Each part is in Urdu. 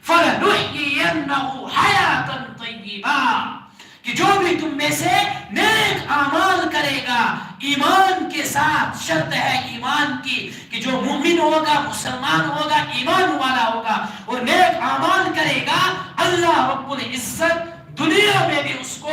فَلَنُحْيِيَنَّهُ حَيَاةً طَيِّبَةً، کہ جو بھی تم میں سے نیک اعمال کرے گا ایمان کے ساتھ، شرط ہے ایمان کی کہ جو مومن ہوگا، مسلمان ہوگا، ایمان والا ہوگا اور نیک اعمال کرے گا، اللہ رب العزت دنیا میں بھی اس کو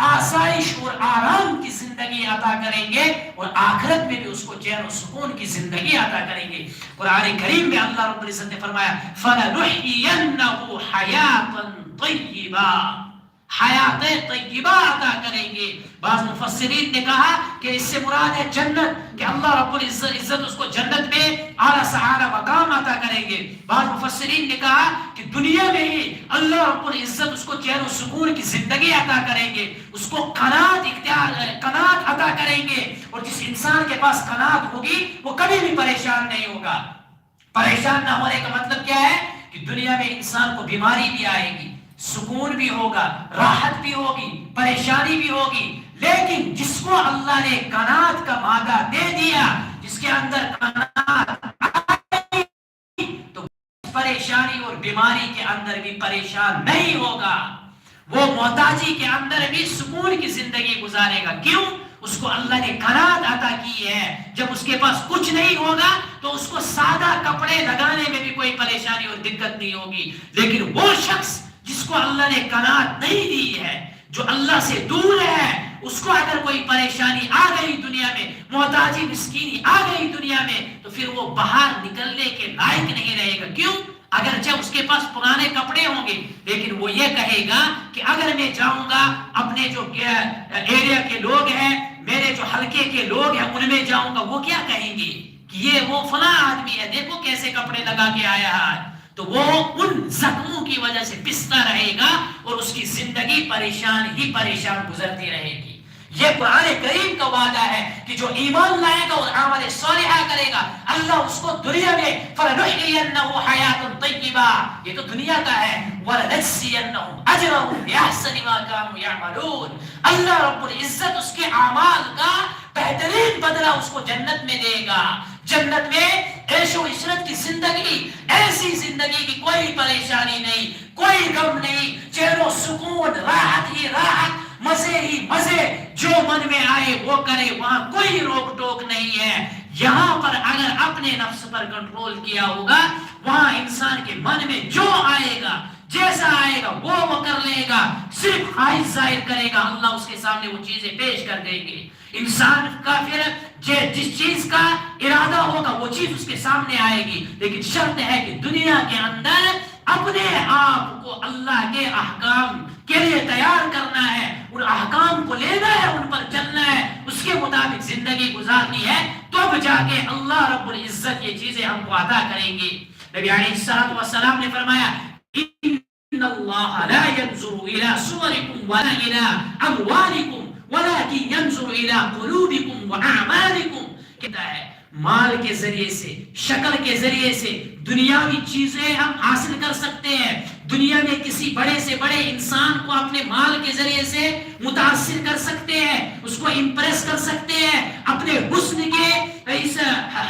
آسائش اور آرام کی زندگی عطا کریں گے اور آخرت میں بھی اس کو چین و سکون کی زندگی عطا کریں گے۔ قرآن کریم میں اللہ رب العزت نے فرمایا فَلَنُحْيِيَنَّهُ حَيَاةً طَيِّبَةً، حیات طیبہ عطا کریں گے۔ بعض مفسرین نے کہا کہ اس سے مراد ہے جنت، کہ اللہ رب العزت اس کو جنت میں اعلیٰ سے اعلیٰ مقام عطا کریں گے۔ بعض مفسرین نے کہا کہ دنیا میں ہی اللہ رب العزت اس کو چین و سکون کی زندگی عطا کریں گے، اس کو قناعت عطا کریں گے، اور جس انسان کے پاس قناعت ہوگی وہ کبھی بھی پریشان نہیں ہوگا۔ پریشان نہ ہونے کا مطلب کیا ہے کہ دنیا میں انسان کو بیماری بھی آئے گی، سکون بھی ہوگا، راحت بھی ہوگی، پریشانی بھی ہوگی، لیکن جس کو اللہ نے قناعت کا مادہ دے دیا، جس کے اندر قناعت آئی، تو پریشانی اور بیماری کے اندر بھی پریشان نہیں ہوگا، وہ محتاجی کے اندر بھی سکون کی زندگی گزارے گا۔ کیوں؟ اس کو اللہ نے قناعت عطا کی ہے۔ جب اس کے پاس کچھ نہیں ہوگا تو اس کو سادہ کپڑے لگانے میں بھی کوئی پریشانی اور دقت نہیں ہوگی، لیکن وہ شخص جس کو اللہ نے قناعت نہیں دی ہے، جو اللہ سے دور ہے، اس کو اگر کوئی پریشانی آ گئی دنیا میں، محتاجی مسکینی آ گئی دنیا میں، تو پھر وہ باہر نکلنے کے لائق نہیں رہے گا۔ کیوں؟ اگرچہ اس کے پاس پرانے کپڑے ہوں گے، لیکن وہ یہ کہے گا کہ اگر میں جاؤں گا اپنے جو ایریا کے لوگ ہیں، میرے جو حلقے کے لوگ ہیں، ان میں جاؤں گا، وہ کیا کہیں گے کہ یہ وہ فلاں آدمی ہے، دیکھو کیسے کپڑے لگا کے آیا ہے، تو وہ ان زخموں کی وجہ سے پستا رہے گا اور اس کی زندگی پریشان ہی پریشان گزرتی رہے گی۔ یہ قرآن کریم کا وعدہ ہے کہ جو ایمان لائے گا اور عمل صالحہ کرے گا، اللہ اس کو دنیا میں فَلَنُحْيِيَنَّهُ حَيَاةً طَيِّبَةً، یہ تو دنیا کا ہے، وَلَنَجْزِيَنَّهُمْ أَجْرَهُمْ بِأَحْسَنِ مَا كَانُوا يَعْمَلُونَ، اللہ رب العزت اس کے اعمال کا بہترین بدلہ اس کو جنت میں دے گا۔ جنت میں عیش و عشرت کی زندگی، ایسی زندگی کی کوئی پریشانی نہیں، کوئی غم نہیں، چین و سکون، راحت ہی راحت، مزے ہی مزے، جو من میں آئے وہ کرے، وہاں کوئی روک ٹوک نہیں ہے۔ یہاں پر اگر اپنے نفس پر کنٹرول کیا ہوگا، وہاں انسان کے من میں جو آئے گا، جیسا آئے گا وہ کر لے گا، صرف خواہش ظاہر کرے گا، اللہ اس کے سامنے وہ چیزیں پیش کر دیں گے۔ انسان کا پھر جس چیز کا ارادہ ہوگا وہ چیز اس کے سامنے آئے گی، لیکن شرط ہے کہ دنیا کے اندر اپنے آپ کو اللہ کے احکام کے لیے تیار کرنا ہے، ان احکام کو لینا ہے، ان پر چلنا ہے، اس کے مطابق زندگی گزارنی ہے، تب جا کے اللہ رب العزت یہ چیزیں ہم کو عطا کریں گے۔ نبی علیہ الصلوۃ والسلام نے فرمایا ان اللہ لا ينظر الى صورکم ولا الى اموالکم ولكن ينظر الى قلوبکم واعمالکم، کہتا ہے مال کے ذریعے سے، شکل کے ذریعے سے دنیاوی چیزیں ہم حاصل کر سکتے ہیں، دنیا میں کسی بڑے سے بڑے انسان کو اپنے مال کے ذریعے سے متاثر کر سکتے ہیں، اس کو امپریس کر سکتے ہیں، اپنے حسن کے اس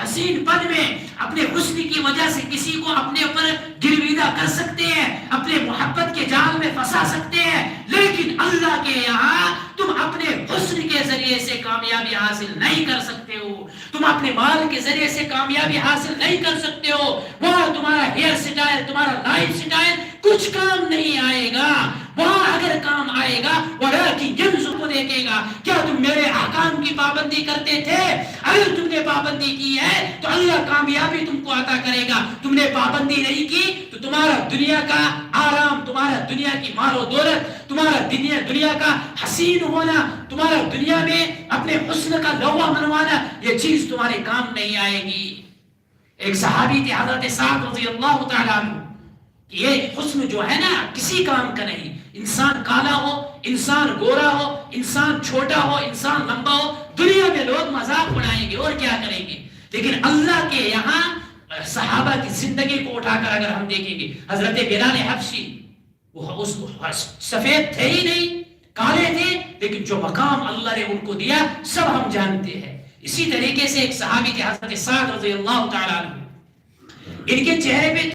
حسین پن میں اپنے حسن کی وجہ سے کسی کو اپنے اوپر گرویدہ کر سکتے ہیں، اپنے محبت کے جال میں پھنسا سکتے ہیں، لیکن اللہ کے یہاں تم اپنے حسن کے ذریعے سے کامیابی حاصل نہیں کر سکتے ہو، تم اپنے مال کے ذریعے سے کامیابی حاصل نہیں کر سکتے ہو، وہاں تمہارا ہیئر سٹائل، تمہارا لائف سٹائل کچھ کام نہیں آئے گا۔ وہاں اگر کام آئے گا وَلَٰكِن يَنظُرُ کو دیکھے گا کیا تم میرے احکام کی پابندی کرتے تھے، اگر تم نے پابندی کی ہے تو اللہ کامیابی تم کو عطا کرے گا، تم نے پابندی نہیں کی تو تمہارا دنیا کا آرام، تمہارا دنیا کی مال و دولت، تمہارا دنیا کا حسین ہونا، تمہارا دنیا میں اپنے حسن کا لوہ منوانا، یہ چیز تمہارے کام نہیں آئے گی۔ ایک صحابی تھے حضرت سعد رضی اللہ تعالیٰ عنہ، یہ حسن جو ہے نا کسی کام کا نہیں، انسان کالا ہو، انسان گورا ہو، انسان چھوٹا ہو، انسان لمبا ہو، دنیا میں لوگ مذاق اڑائیں گے اور کیا کریں گے، لیکن اللہ کے یہاں صحابہ کی زندگی کو اٹھا کر اگر ہم دیکھیں گے، حضرت بلال حبشی وہ سفید تھے ہی نہیں، کالے تھے، لیکن جو مقام اللہ نے ان کو دیا سب ہم جانتے ہیں۔ اسی طریقے سے ایک صحابی تھے حضرت سعد رضی اللہ تعالیٰ عنہ، ان کے چہرے پہ